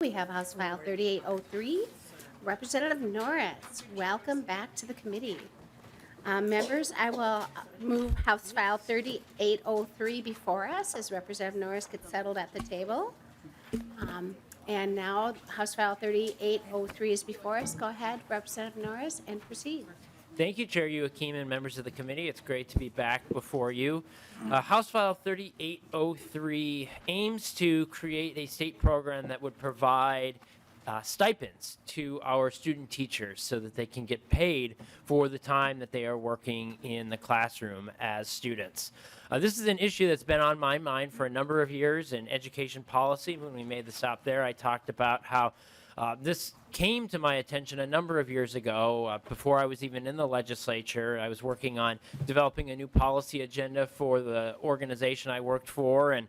We have House File 3803. Representative Norris, welcome back to the committee. Members, I will move House File 3803 before us as Representative Norris gets settled at the table. And now House File 3803 is before us. Go ahead, Representative Norris, and proceed. Thank you, Chair Joachim and members of the committee. It's great to be back before you. House File 3803 aims to create a state program that would provide stipends to our student teachers so that they can get paid for the time that they are working in the classroom as students. This is an issue that's been on my mind for a number of years in education policy. When we made the stop there, I talked about how this came to my attention a number of years ago. Before I was even in the legislature, I was working on developing a new policy agenda for the organization I worked for, and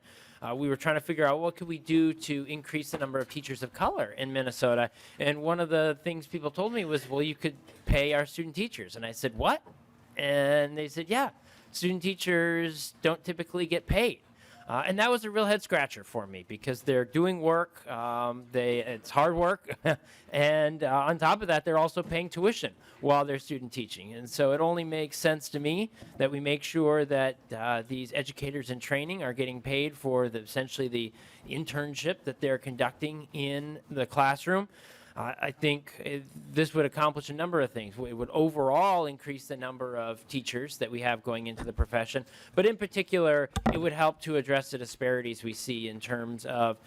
we were trying to figure out what could we do to increase the number of teachers of color in Minnesota. And one of the things people told me was, well, you could pay our student teachers. And I said, what? And they said, yeah, student teachers don't typically get paid. And that was a real head scratcher for me because they're doing work, it's hard work, and on top of that, they're also paying tuition while they're student teaching. And so it only makes sense to me that we make sure that these educators in training are getting paid for essentially the internship that they're conducting in the classroom. I think this would accomplish a number of things. It would overall increase the number of teachers that we have going into the profession, but in particular, it would help to address the disparities we see in terms of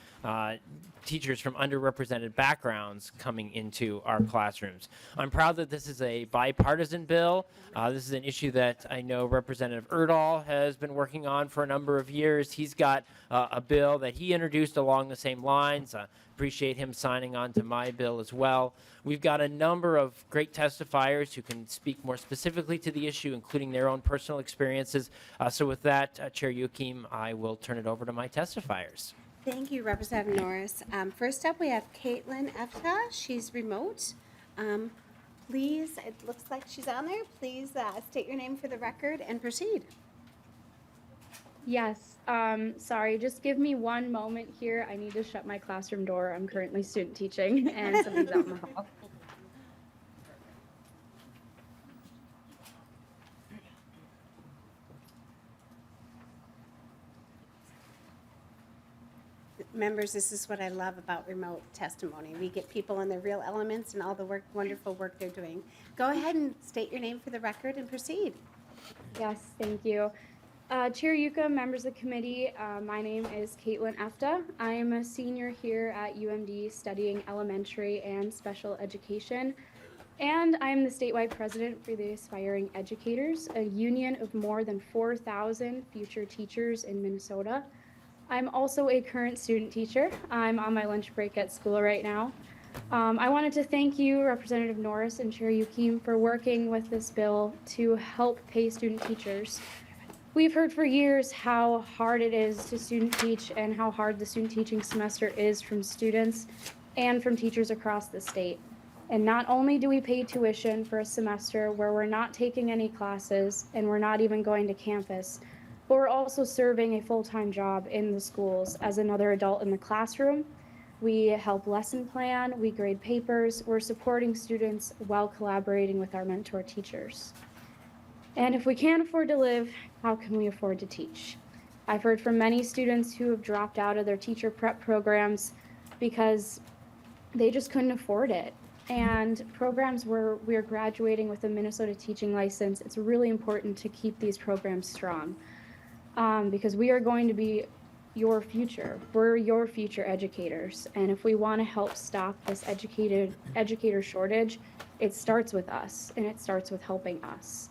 teachers from underrepresented backgrounds coming into our classrooms. I'm proud that this is a bipartisan bill. This is an issue that I know Representative Erdahl has been working on for a number of years. He's got a bill that he introduced along the same lines. Appreciate him signing on to my bill as well. We've got a number of great testifiers who can speak more specifically to the issue, including their own personal experiences. So with that, Chair Joachim, I will turn it over to my testifiers. Thank you, Representative Norris. First up, we have Caitlin Efta. She's remote. Please, it looks like she's on there. Please state your name for the record and proceed. Yes, sorry, just give me one moment here. I need to shut my classroom door. I'm currently student teaching and somebody's out in the hall. Members, this is what I love about remote testimony. We get people in their real elements and all the wonderful work they're doing. Go ahead and state your name for the record and proceed. Yes, thank you. Chair Yuka, members of the committee, my name is Caitlin Efta. I am a senior here at UMD studying elementary and special education, and I am the statewide president for the Aspiring Educators, a union of more than 4,000 future teachers in Minnesota. I'm also a current student teacher. I'm on my lunch break at school right now. I wanted to thank you, Representative Norris and Chair Joachim, for working with this bill to help pay student teachers. We've heard for years how hard it is to student teach and how hard the student teaching semester is from students and from teachers across the state. And not only do we pay tuition for a semester where we're not taking any classes and we're not even going to campus, but we're also serving a full-time job in the schools as another adult in the classroom. We help lesson plan, we grade papers, we're supporting students while collaborating with our mentor teachers. And if we can't afford to live, how can we afford to teach? I've heard from many students who have dropped out of their teacher prep programs because they just couldn't afford it. And programs where we are graduating with a Minnesota teaching license, it's really important to keep these programs strong because we are going to be your future. We're your future educators. And if we want to help stop this educator shortage, it starts with us and it starts with helping us.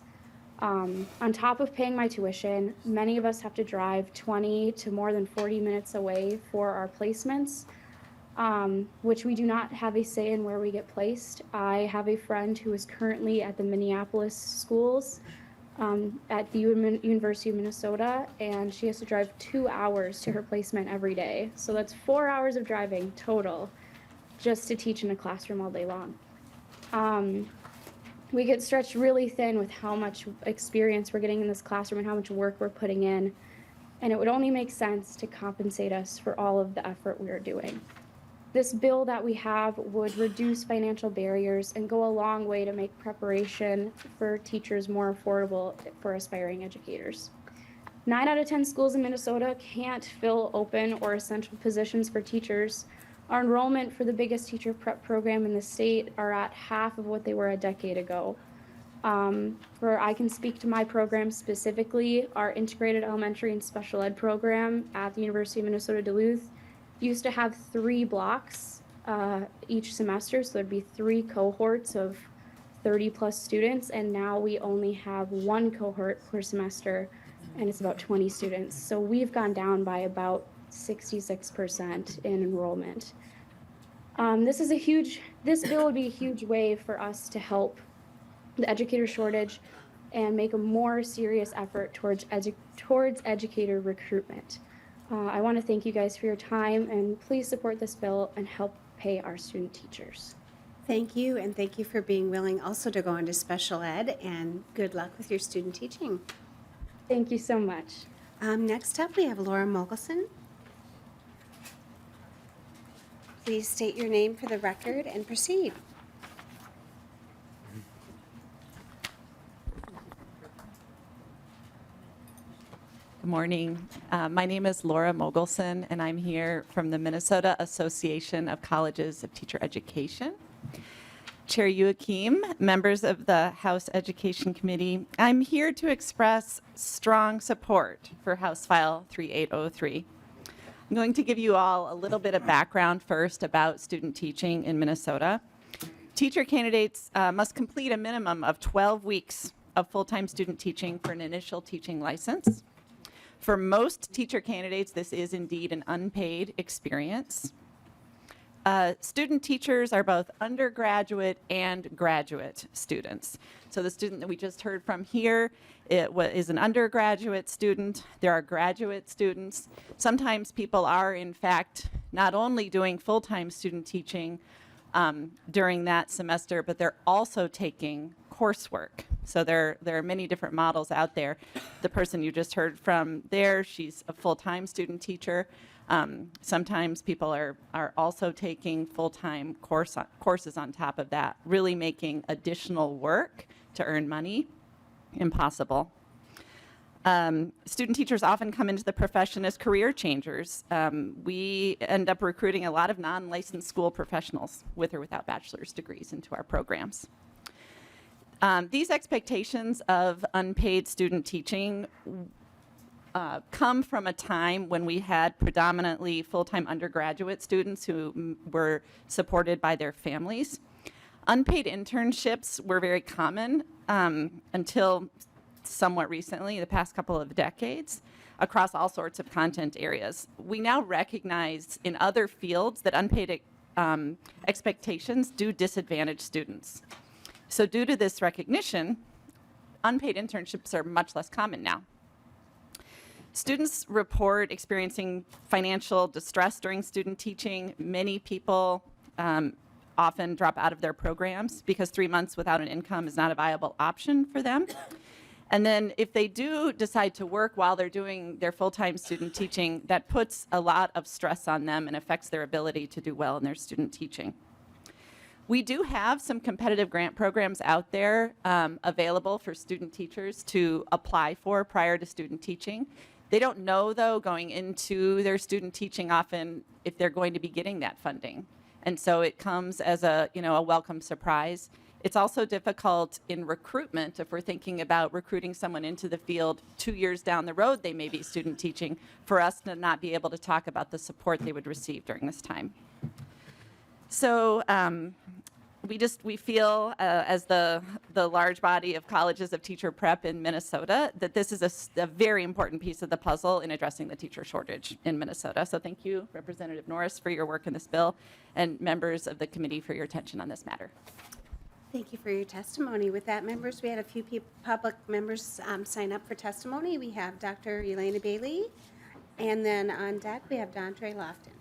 On top of paying my tuition, many of us have to drive 20 to more than 40 minutes away for our placements, which we do not have a say in where we get placed. I have a friend who is currently at the Minneapolis schools at the University of Minnesota, and she has to drive 2 hours to her placement every day. So that's 4 hours of driving total just to teach in a classroom all day long. We get stretched really thin with how much experience we're getting in this classroom and how much work we're putting in. And it would only make sense to compensate us for all of the effort we are doing. This bill that we have would reduce financial barriers and go a long way to make preparation for teachers more affordable for aspiring educators. 9 out of 10 schools in Minnesota can't fill open or essential positions for teachers. Our enrollment for the biggest teacher prep program in the state are at half of what they were a decade ago. I can speak to my program specifically. Our integrated elementary and special ed program at the University of Minnesota Duluth used to have 3 blocks each semester, so there'd be 3 cohorts of 30 plus students, and now we only have 1 cohort per semester, and it's about 20 students. So we've gone down by about 66% in enrollment. This bill would be a huge way for us to help the educator shortage and make a more serious effort towards educator recruitment. I want to thank you guys for your time, and please support this bill and help pay our student teachers. Thank you, and thank you for being willing also to go into special ed, and good luck with your student teaching. Thank you so much. Next up, we have Laura Mogelson. Please state your name for the record and proceed. Good morning. My name is Laura Mogelson, and I'm here from the Minnesota Association of Colleges of Teacher Education. Chair Joachim, members of the House Education Committee, I'm here to express strong support for House File 3803. I'm going to give you all a little bit of background first about student teaching in Minnesota. Teacher candidates must complete a minimum of 12 weeks of full-time student teaching for an initial teaching license. For most teacher candidates, this is indeed an unpaid experience. Student teachers are both undergraduate and graduate students. So the student that we just heard from here is an undergraduate student. There are graduate students. Sometimes people are, in fact, not only doing full-time student teaching during that semester, but they're also taking coursework. So there are many different models out there. The person you just heard from there, she's a full-time student teacher. Sometimes people are also taking full-time courses on top of that, really making additional work to earn money impossible. Student teachers often come into the profession as career changers. We end up recruiting a lot of non-licensed school professionals with or without bachelor's degrees into our programs. These expectations of unpaid student teaching come from a time when we had predominantly full-time undergraduate students who were supported by their families. Unpaid internships were very common until somewhat recently, the past couple of decades, across all sorts of content areas. We now recognize in other fields that unpaid expectations do disadvantage students. So due to this recognition, unpaid internships are much less common now. Students report experiencing financial distress during student teaching. Many people often drop out of their programs because 3 months without an income is not a viable option for them. And then if they do decide to work while they're doing their full-time student teaching, that puts a lot of stress on them and affects their ability to do well in their student teaching. We do have some competitive grant programs out there available for student teachers to apply for prior to student teaching. They don't know, though, going into their student teaching often if they're going to be getting that funding. And so it comes as a welcome surprise. It's also difficult in recruitment if we're thinking about recruiting someone into the field 2 years down the road, they may be student teaching, for us to not be able to talk about the support they would receive during this time. So we feel, as the large body of colleges of teacher prep in Minnesota, that this is a very important piece of the puzzle in addressing the teacher shortage in Minnesota. So thank you, Representative Norris, for your work in this bill, and members of the committee for your attention on this matter. Thank you for your testimony. With that, members, we had a few public members sign up for testimony. We have Dr. Elena Bailey, and then on deck we have Dontre Lofton.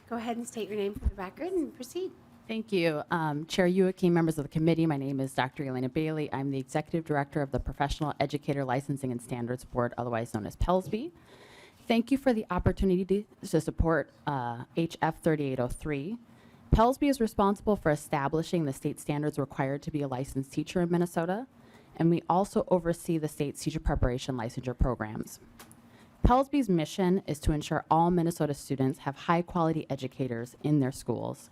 Go ahead and state your name for the record and proceed. Thank you. Chair Youakim, members of the committee, my name is Dr. Elena Bailey. I'm the Executive Director of the Professional Educator Licensing and Standards Board, otherwise known as PELSB. Thank you for the opportunity to support HF 3803. PELSB is responsible for establishing the state standards required to be a licensed teacher in Minnesota, and we also oversee the state's teacher preparation licensure programs. PELSB's mission is to ensure all Minnesota students have high-quality educators in their schools.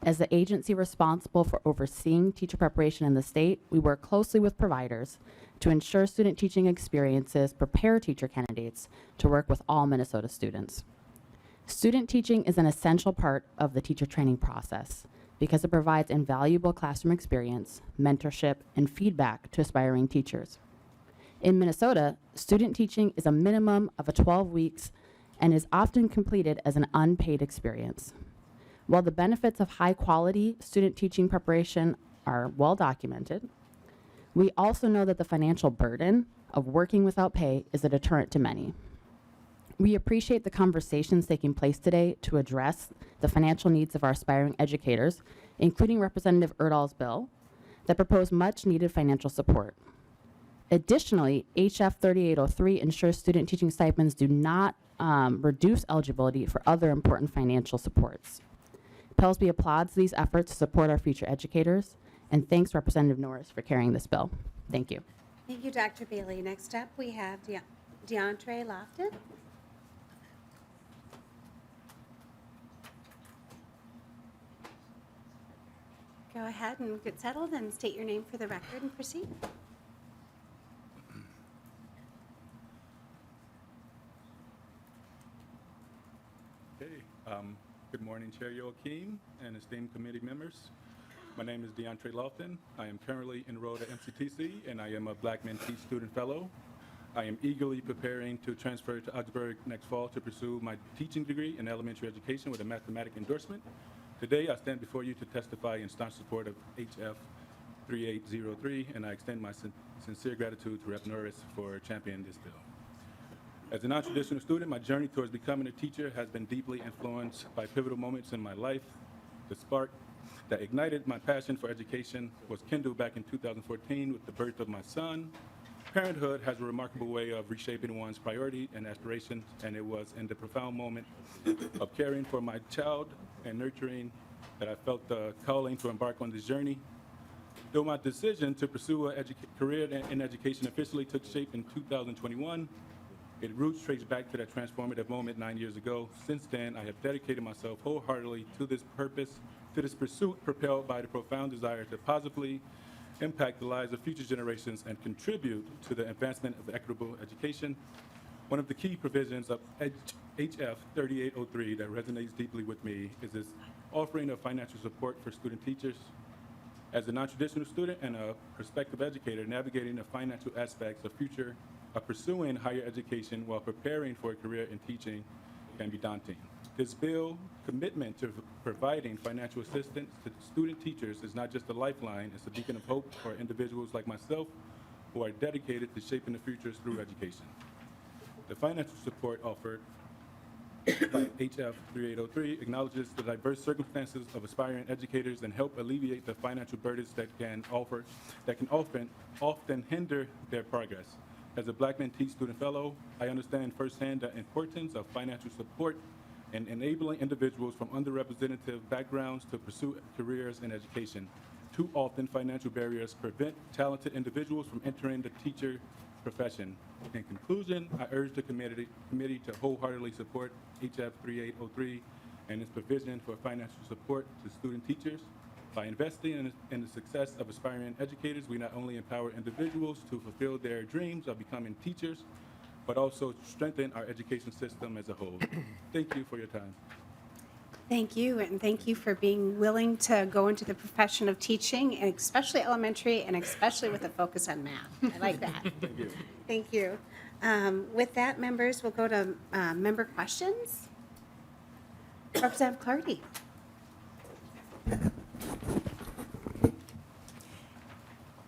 As the agency responsible for overseeing teacher preparation in the state, we work closely with providers to ensure student teaching experiences prepare teacher candidates to work with all Minnesota students. Student teaching is an essential part of the teacher training process because it provides invaluable classroom experience, mentorship, and feedback to aspiring teachers. In Minnesota, student teaching is a minimum of 12 weeks and is often completed as an unpaid experience. While the benefits of high-quality student teaching preparation are well documented, we also know that the financial burden of working without pay is a deterrent to many. We appreciate the conversations taking place today to address the financial needs of our aspiring educators, including Representative Erdahl's bill that proposed much-needed financial support. Additionally, HF 3803 ensures student teaching stipends do not reduce eligibility for other important financial supports. PELSB applauds these efforts to support our future educators and thanks Representative Norris for carrying this bill. Thank you. Thank you, Dr. Bailey. Next up, we have DeAndre Lofton. Go ahead and get settled and state your name for the record and proceed. Okay. Good morning, Chair Youakim and esteemed committee members. My name is DeAndre Lofton. I am currently enrolled at MCTC, and I am a Black Men Teach Student Fellow. I am eagerly preparing to transfer to Augsburg next fall to pursue my teaching degree in elementary education with a mathematic endorsement. Today, I stand before you to testify in staunch support of HF 3803, and I extend my sincere gratitude to Rep. Norris for championing this bill. As a non-traditional student, my journey towards becoming a teacher has been deeply influenced by pivotal moments in my life. The spark that ignited my passion for education was kindled back in 2014 with the birth of my son. Parenthood has a remarkable way of reshaping one's priority and aspirations, and it was in the profound moment of caring for my child and nurturing that I felt the calling to embark on this journey. Though my decision to pursue a career in education officially took shape in 2021, its roots trace back to that transformative moment 9 years ago. Since then, I have dedicated myself wholeheartedly to this purpose, to this pursuit propelled by the profound desire to positively impact the lives of future generations and contribute to the advancement of equitable education. One of the key provisions of HF 3803 that resonates deeply with me is this offering of financial support for student teachers. As a non-traditional student and a prospective educator, navigating the financial aspects of pursuing higher education while preparing for a career in teaching can be daunting. This bill commitment to providing financial assistance to student teachers is not just a lifeline, it's a beacon of hope for individuals like myself who are dedicated to shaping the futures through education. The financial support offered by HF 3803 acknowledges the diverse circumstances of aspiring educators and help alleviate the financial burdens that can often hinder their progress. As a Black Men Teach Student Fellow, I understand firsthand the importance of financial support in enabling individuals from underrepresented backgrounds to pursue careers in education. Too often, financial barriers prevent talented individuals from entering the teacher profession. In conclusion, I urge the committee to wholeheartedly support HF 3803 and its provision for financial support to student teachers. By investing in the success of aspiring educators, we not only empower individuals to fulfill their dreams of becoming teachers, but also strengthen our education system as a whole. Thank you for your time. Thank you, and thank you for being willing to go into the profession of teaching, and especially elementary, and especially with a focus on math. I like that. Thank you. Thank you. With that, members, we'll go to member questions. Representative Clardy.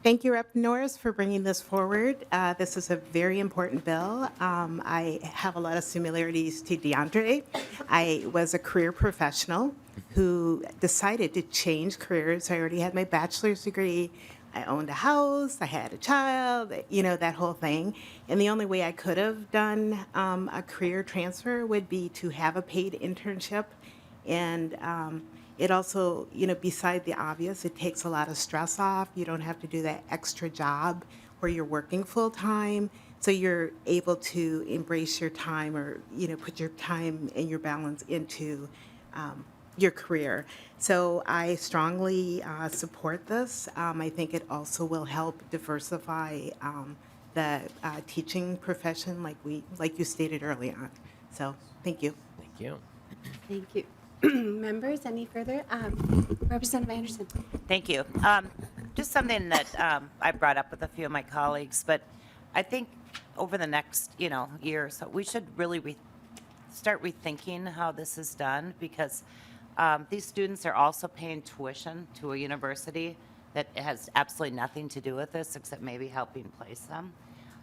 Thank you, Rep. Norris, for bringing this forward. This is a very important bill. I have a lot of similarities to DeAndre. I was a career professional who decided to change careers. I already had my bachelor's degree. I owned a house. I had a child, that whole thing. And the only way I could have done a career transfer would be to have a paid internship. And it also, beside the obvious, it takes a lot of stress off. You don't have to do that extra job where you're working full time. So you're able to embrace your time or, put your time and your balance into your career. So I strongly support this. I think it also will help diversify the teaching profession like you stated early on. So thank you. Thank you. Thank you. Members, any further? Representative Anderson. Thank you. Just something that I brought up with a few of my colleagues, but I think over the next, year or so, we should really start rethinking how this is done, because these students are also paying tuition to a university that has absolutely nothing to do with this except maybe helping place them.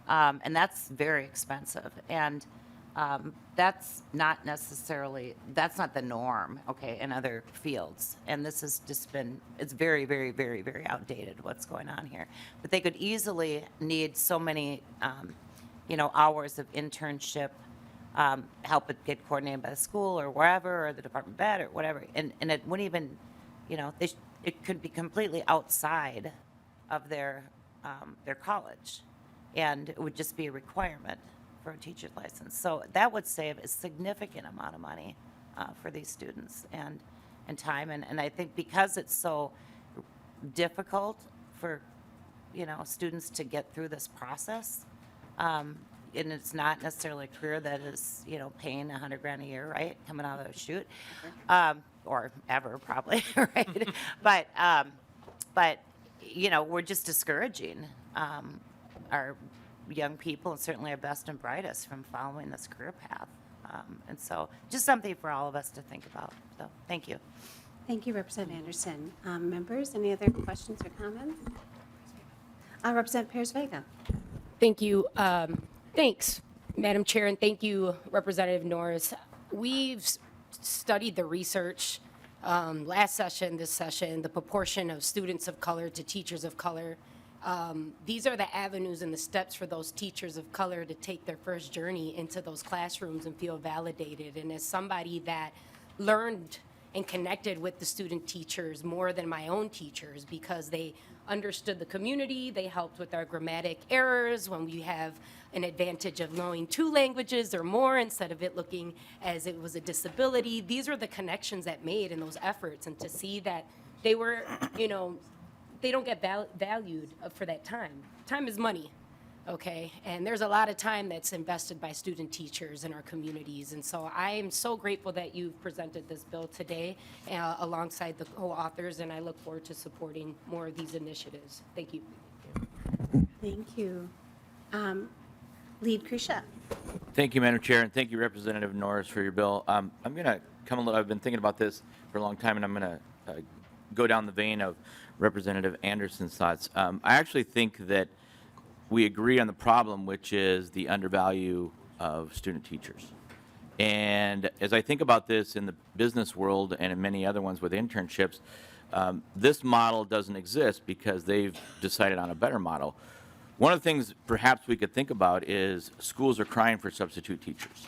And that's very expensive. And that's not the norm, okay, in other fields. And this has just it's very, very, very, very outdated what's going on here. But they could easily need so many, hours of internship, help it get coordinated by the school or wherever, or the Department of Ed or whatever. And it wouldn't even, it could be completely outside of their college. And it would just be a requirement for a teacher's license. So that would save a significant amount of money for these students and time. And I think because it's so difficult for, students to get through this process, and it's not necessarily a career that is, paying $100,000 a year, right, coming out of the chute, or ever probably, right? But we're just discouraging our young people, and certainly our best and brightest, from following this career path. And so just something for all of us to think about. So thank you. Thank you, Representative Anderson. Members, any other questions or comments? Representative Perez-Vega. Thank you. Thanks, Madam Chair, and thank you, Representative Norris. We've studied the research last session, this session, the proportion of students of color to teachers of color. These are the avenues and the steps for those teachers of color to take their first journey into those classrooms and feel validated. And as somebody that learned and connected with the student teachers more than my own teachers, because they understood the community, they helped with our grammatic errors when we have an advantage of knowing 2 languages or more instead of it looking as it was a disability. These were the connections that made in those efforts, and to see that they were, they don't get valued for that time. Time is money, okay? And there's a lot of time that's invested by student teachers in our communities. And so I am so grateful that you've presented this bill today alongside the co-authors, and I look forward to supporting more of these initiatives. Thank you. Thank you. Lead Krisha. Thank you, Madam Chair, and thank you, Representative Norris, for your bill. I'm going to come a little, I've been thinking about this for a long time, and I'm going to go down the vein of Representative Anderson's thoughts. I actually think that we agree on the problem, which is the undervalue of student teachers. And as I think about this in the business world and in many other ones with internships, this model doesn't exist because they've decided on a better model. One of the things perhaps we could think about is schools are crying for substitute teachers.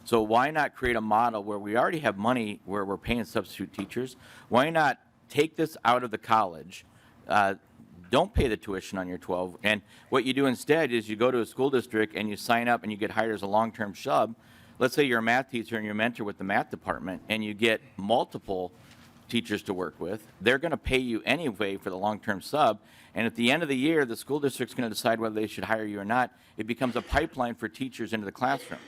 So why not create a model where we already have money where we're paying substitute teachers? Why not take this out of the college, don't pay the tuition on your 12, and what you do instead is you go to a school district and you sign up and you get hired as a long-term sub. Let's say you're a math teacher and you mentor with the math department and you get multiple teachers to work with. They're going to pay you anyway for the long-term sub, and at the end of the year, the school district's going to decide whether they should hire you or not. It becomes a pipeline for teachers into the classroom.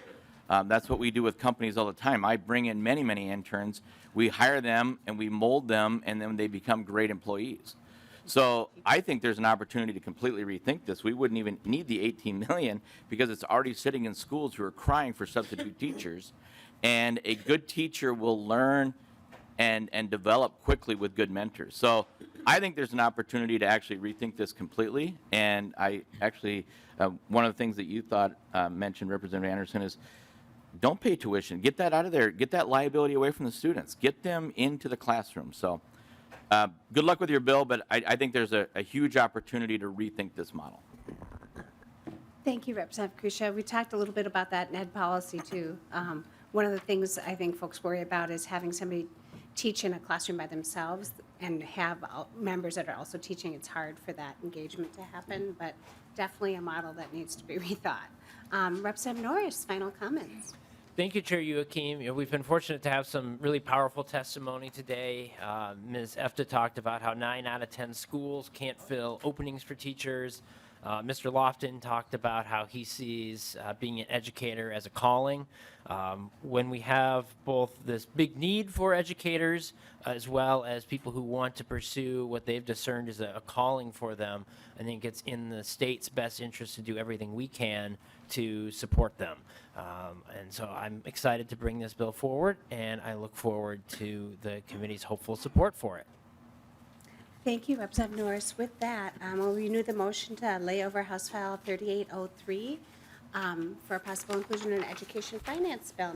That's what we do with companies all the time. I bring in many, many interns. We hire them and we mold them, and then they become great employees. So I think there's an opportunity to completely rethink this. We wouldn't even need the $18 million because it's already sitting in schools who are crying for substitute teachers. And a good teacher will learn and develop quickly with good mentors. So I think there's an opportunity to actually rethink this completely. And I actually, one of the things that you thought mentioned, Representative Anderson, is don't pay tuition. Get that out of there. Get that liability away from the students. Get them into the classroom. So good luck with your bill, but I think there's a huge opportunity to rethink this model. Thank you, Representative Krusia. We talked a little bit about that in ed policy, too. One of the things I think folks worry about is having somebody teach in a classroom by themselves and have members that are also teaching. It's hard for that engagement to happen, but definitely a model that needs to be rethought. Representative Norris, final comments. Thank you, Chair Joachim. We've been fortunate to have some really powerful testimony today. Ms. Efta talked about how 9 out of 10 schools can't fill openings for teachers. Mr. Lofton talked about how he sees being an educator as a calling. When we have both this big need for educators as well as people who want to pursue what they've discerned as a calling for them, I think it's in the state's best interest to do everything we can to support them. And so I'm excited to bring this bill forward, and I look forward to the committee's hopeful support for it. Thank you, Representative Norris. With that, we'll renew the motion to lay over House File 3803 for possible inclusion in Education Finance Bill.